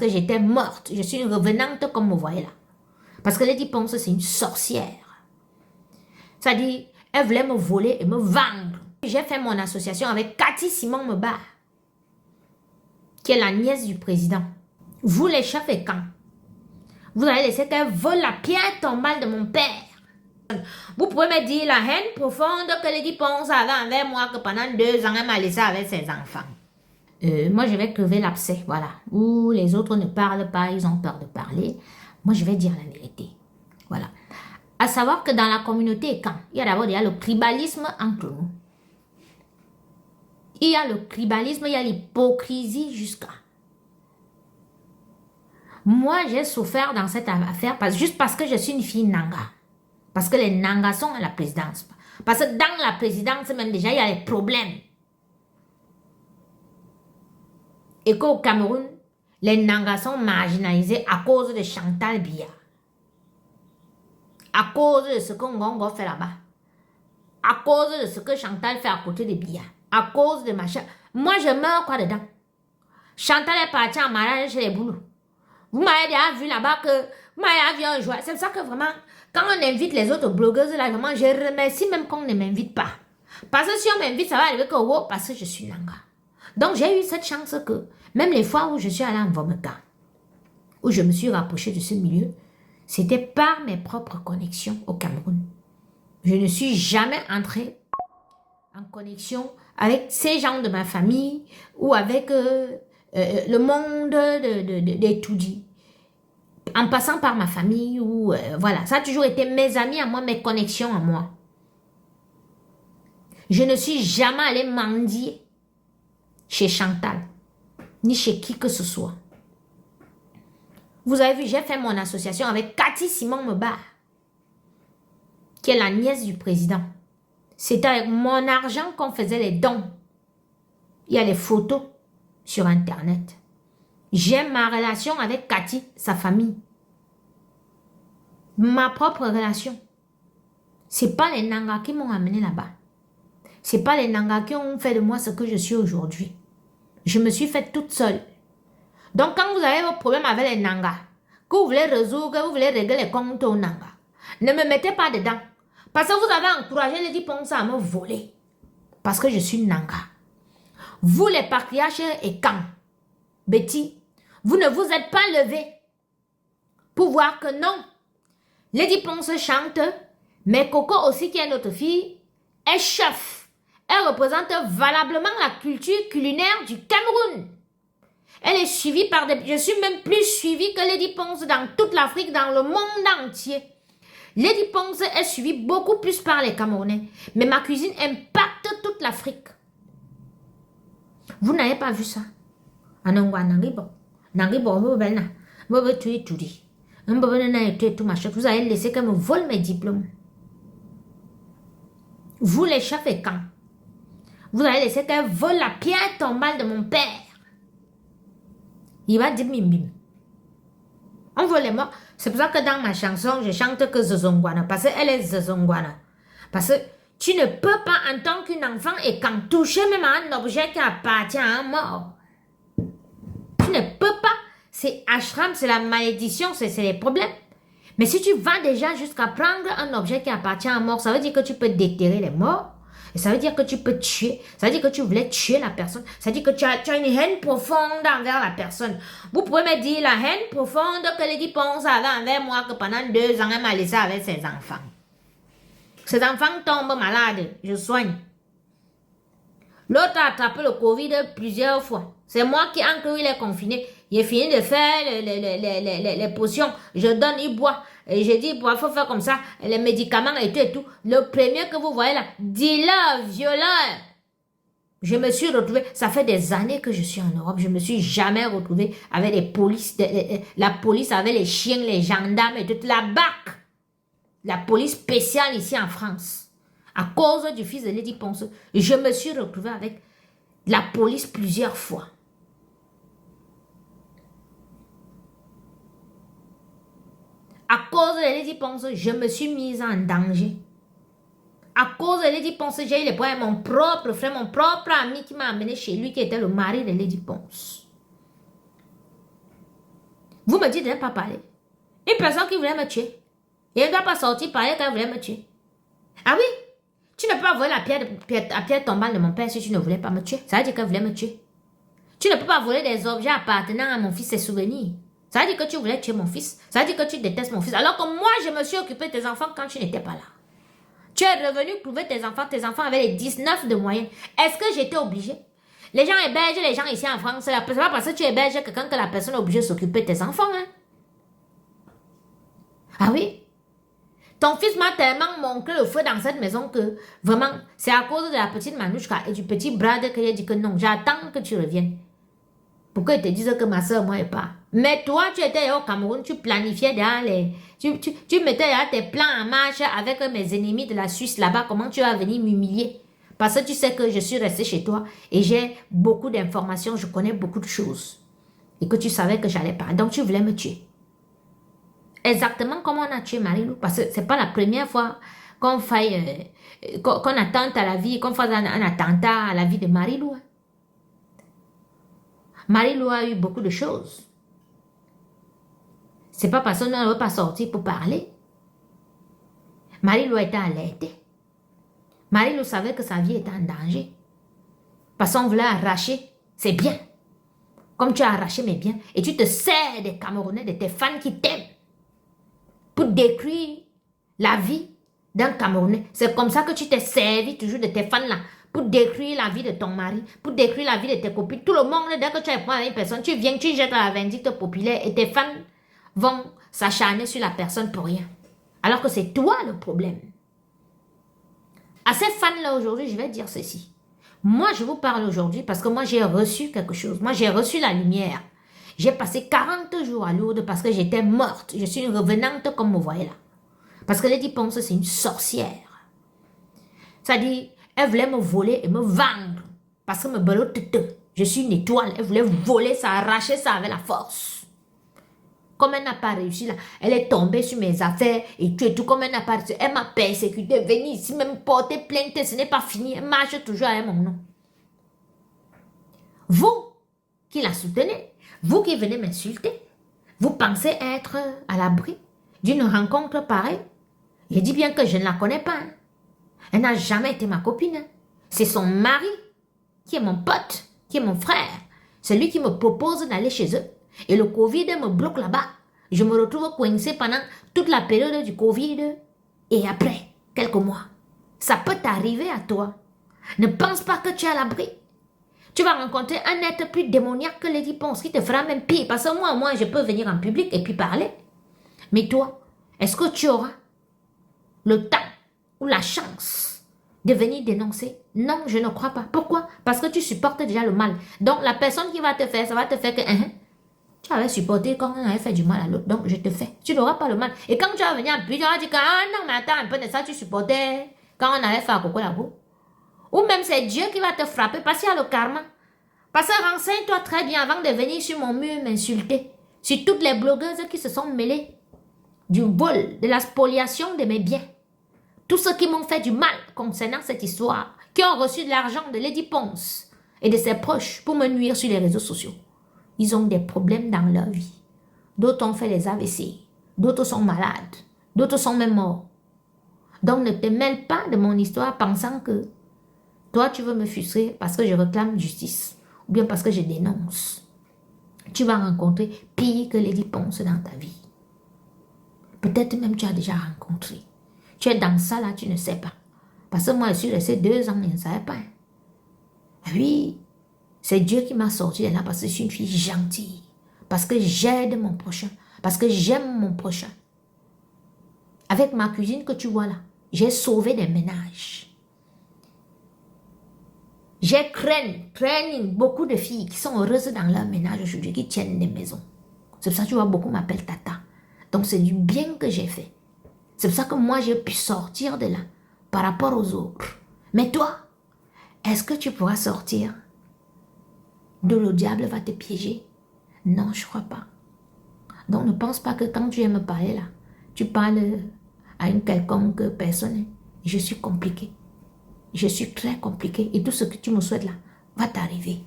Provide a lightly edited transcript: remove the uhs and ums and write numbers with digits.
que j'étais morte. Je suis une revenante comme vous voyez là. Parce que Lady Ponce, c'est une sorcière. C'est-à-dire, elle voulait me voler et me vendre. J'ai fait mon association avec Cathy Simon Meba, qui est la nièce du président. Vous, les chefs et camps, vous allez laisser qu'elle vole la pierre tombale de mon père. Vous pouvez me dire la haine profonde que Lady Ponce avait envers moi, que pendant 2 ans, elle m'a laissé avec ses enfants. Moi, je vais crever l'abcès, voilà. Où les autres ne parlent pas, ils ont peur de parler. Moi, je vais dire la vérité. Voilà. À savoir que dans la communauté, quand il y a d'abord le tribalisme entre nous. Il y a le tribalisme, il y a l'hypocrisie jusqu'à. Moi, j'ai souffert dans cette affaire juste parce que je suis une fille Nanga. Parce que les Nangas sont à la présidence. Parce que dans la présidence, même déjà, il y a des problèmes. Et qu'au Cameroun, les Nangas sont marginalisés à cause de Chantal Biya. À cause de ce que Ngongo fait là-bas. À cause de ce que Chantal fait à côté de Biya. À cause de machin. Moi, je meurs quoi dedans? Chantal est partie en mariage chez les boulots. Vous m'avez déjà vu là-bas que... Vous m'avez vu un jour. C'est pour ça que vraiment, quand on invite les autres blogueuses là, vraiment, je remercie même qu'on ne m'invite pas. Parce que si on m'invite, ça va arriver que oh, parce que je suis Nanga. Donc, j'ai eu cette chance que, même les fois où je suis allée en Vomeka, où je me suis rapprochée de ce milieu, c'était par mes propres connexions au Cameroun. Je ne suis jamais entrée en connexion avec ces gens de ma famille ou avec le monde des Toudis. En passant par ma famille ou voilà, ça a toujours été mes amis à moi, mes connexions à moi. Je ne suis jamais allée mendier chez Chantal, ni chez qui que ce soit. Vous avez vu, j'ai fait mon association avec Cathy Simon Meba, qui est la nièce du président. C'est avec mon argent qu'on faisait les dons. Il y a les photos sur Internet. J'ai ma relation avec Cathy, sa famille. Ma propre relation. C'est pas les Nangas qui m'ont amené là-bas. C'est pas les Nangas qui ont fait de moi ce que je suis aujourd'hui. Je me suis faite toute seule. Donc quand vous avez vos problèmes avec les Nangas, que vous voulez résoudre, que vous voulez régler les comptes aux Nangas, ne me mettez pas dedans. Parce que vous avez encouragé Lady Ponce à me voler. Parce que je suis Nanga. Vous les patriarches et quand, Betty, vous ne vous êtes pas levés pour voir que non. Lady Ponce chante, mais Coco aussi qui est notre fille, est chef. Elle représente valablement la culture culinaire du Cameroun. Elle est suivie par des... Je suis même plus suivie que Lady Ponce dans toute l'Afrique, dans le monde entier. Lady Ponce est suivie beaucoup plus par les Camerounais. Mais ma cuisine impacte toute l'Afrique. Vous n'avez pas vu ça? Vous avez laissé qu'elle me vole mes diplômes. Vous les chefs et camps, vous avez laissé qu'elle vole la pierre tombale de mon père. Il va dire bim bim. Envolez-moi. C'est pour ça que dans ma chanson, je chante que Zozongwana. Parce qu'elle est Zozongwana. Parce que tu ne peux pas, en tant qu'une enfant, et quand toucher même à un objet qui appartient à un mort. Tu ne peux pas. C'est ashram, c'est la malédiction, c'est les problèmes. Mais si tu vas déjà jusqu'à prendre un objet qui appartient à un mort, ça veut dire que tu peux déterrer les morts. Et ça veut dire que tu peux tuer. Ça veut dire que tu voulais tuer la personne. Ça veut dire que tu as une haine profonde envers la personne. Vous pouvez me dire la haine profonde que Lady Ponce avait envers moi, que pendant 2 ans, elle m'a laissé avec ses enfants. Ses enfants tombent malades. Je soigne. L'autre a attrapé le Covid plusieurs fois. C'est moi qui, quand il est confiné, j'ai fini de faire les potions. Je donne, il boit. Et je dis, il faut faire comme ça. Les médicaments et tout et tout. Le premier que vous voyez là, dealer, violeur. Je me suis retrouvée, ça fait des années que je suis en Europe, je me suis jamais retrouvée avec les polices, la police avec les chiens, les gendarmes et toute la BAC. La police spéciale ici en France. À cause du fils de Lady Ponce, je me suis retrouvée avec la police plusieurs fois. À cause de Lady Ponce, je me suis mise en danger. À cause de Lady Ponce, j'ai eu les problèmes. Mon propre frère, mon propre ami qui m'a amené chez lui, qui était le mari de Lady Ponce. Vous me dites de ne pas parler. Une personne qui voulait me tuer. Et elle ne doit pas sortir parler qu'elle voulait me tuer. Ah oui? Tu ne peux pas voler la pierre tombale de mon père si tu ne voulais pas me tuer. Ça veut dire qu'elle voulait me tuer. Tu ne peux pas voler des objets appartenant à mon fils, ses souvenirs. Ça veut dire que tu voulais tuer mon fils. Ça veut dire que tu détestes mon fils. Alors que moi, je me suis occupé de tes enfants quand tu n'étais pas là. Tu es revenu trouver tes enfants avaient les 19 de moyenne. Est-ce que j'étais obligée? Les gens hébergent les gens ici en France. C'est pas parce que tu héberges quelqu'un que la personne est obligée de s'occuper de tes enfants. Hein? Ah oui? Ton fils m'a tellement montré le feu dans cette maison que vraiment, c'est à cause de la petite Manouchka et du petit Brad que j'ai dit que non, j'attends que tu reviennes. Pour qu'ils te disent que ma soeur, moi, est pas. Mais toi, tu étais au Cameroun, tu planifiais derrière les... Tu mettais derrière tes plans en marche avec mes ennemis de la Suisse là-bas. Comment tu vas venir m'humilier? Parce que tu sais que je suis restée chez toi et j'ai beaucoup d'informations, je connais beaucoup de choses. Et que tu savais que j'allais pas. Donc, tu voulais me tuer. Exactement comme on a tué Marie-Lou. Parce que c'est pas la première fois qu'on faille... qu'on attente à la vie, qu'on fasse un attentat à la vie de Marie-Lou. Marie-Lou a eu beaucoup de choses. C'est pas parce qu'on ne veut pas sortir pour parler. Marie-Lou était alertée. Marie-Lou savait que sa vie était en danger. Parce qu'on voulait arracher ses biens. Comme tu as arraché mes biens. Et tu te sers des Camerounais, de tes fans qui t'aiment. Pour détruire la vie d'un Camerounais. C'est comme ça que tu t'es servi toujours de tes fans là. Pour détruire la vie de ton mari, pour détruire la vie de tes copines. Tout le monde, dès que tu es avec une personne, tu viens, tu jettes la vindicte populaire et tes fans vont s'acharner sur la personne pour rien. Alors que c'est toi le problème. À ces fans-là aujourd'hui, je vais dire ceci. Moi, je vous parle aujourd'hui parce que moi, j'ai reçu quelque chose. Moi, j'ai reçu la lumière. J'ai passé 40 jours à Lourdes parce que j'étais morte. Je suis une revenante comme vous voyez là. Parce que Lady Ponce, c'est une sorcière. C'est-à-dire... Elle voulait me voler et me vendre. Parce que me belote, je suis une étoile. Elle voulait voler ça, arracher ça avec la force. Comme elle n'a pas réussi là, elle est tombée sur mes affaires et tout comme elle n'a pas réussi. Elle m'a persécuté, venir ici, même porter plainte, ce n'est pas fini. Elle marche toujours avec mon nom. Vous qui la soutenez, vous qui venez m'insulter, vous pensez être à l'abri d'une rencontre pareille? Je dis bien que je ne la connais pas. Hein. Elle n'a jamais été ma copine. C'est son mari qui est mon pote, qui est mon frère. C'est lui qui me propose d'aller chez eux. Et le Covid me bloque là-bas. Je me retrouve coincée pendant toute la période du Covid. Et après, quelques mois. Ça peut t'arriver à toi. Ne pense pas que tu es à l'abri. Tu vas rencontrer un être plus démoniaque que Lady Ponce qui te fera même pire. Parce que moi, je peux venir en public et puis parler. Mais toi, est-ce que tu auras le temps ou la chance de venir dénoncer? Non, je ne crois pas. Pourquoi? Parce que tu supportes déjà le mal. Donc, la personne qui va te faire, ça va te faire que tu avais supporté quand on avait fait du mal à l'autre. Donc, je te fais. Tu n'auras pas le mal. Et quand tu vas venir en plus, tu vas dire que, ah non, mais attends un peu de ça, tu supportais quand on avait fait à Coco Labo. Ou même c'est Dieu qui va te frapper parce qu'il y a le karma. Parce que renseigne-toi très bien avant de venir sur mon mur m'insulter. Sur toutes les blogueuses qui se sont mêlées du vol, de la spoliation de mes biens. Tous ceux qui m'ont fait du mal concernant cette histoire, qui ont reçu de l'argent de Lady Ponce et de ses proches pour me nuire sur les réseaux sociaux. Ils ont des problèmes dans leur vie. D'autres ont fait les AVC. D'autres sont malades. D'autres sont même morts. Donc ne te mêle pas de mon histoire pensant que toi tu veux me frustrer parce que je réclame justice ou bien parce que je dénonce. Tu vas rencontrer pire que Lady Ponce dans ta vie. Peut-être même tu as déjà rencontré. Tu es dans ça là, tu ne sais pas. Parce que moi, je suis restée 2 ans et je ne savais pas. Oui, c'est Dieu qui m'a sorti de là parce que je suis une fille gentille. Parce que j'aide mon prochain. Parce que j'aime mon prochain. Avec ma cuisine que tu vois là, j'ai sauvé des ménages. J'ai craigné beaucoup de filles qui sont heureuses dans leur ménage aujourd'hui, qui tiennent des maisons. C'est pour ça que tu vois, beaucoup m'appellent Tata. Donc c'est du bien que j'ai fait. C'est pour ça que moi, j'ai pu sortir de là par rapport aux autres. Mais toi, est-ce que tu pourras sortir d'où le diable va te piéger? Non, je ne crois pas. Donc, ne pense pas que quand tu viens me parler là, tu parles à une quelconque personne. Je suis compliquée. Je suis très compliquée. Et tout ce que tu me souhaites là va t'arriver.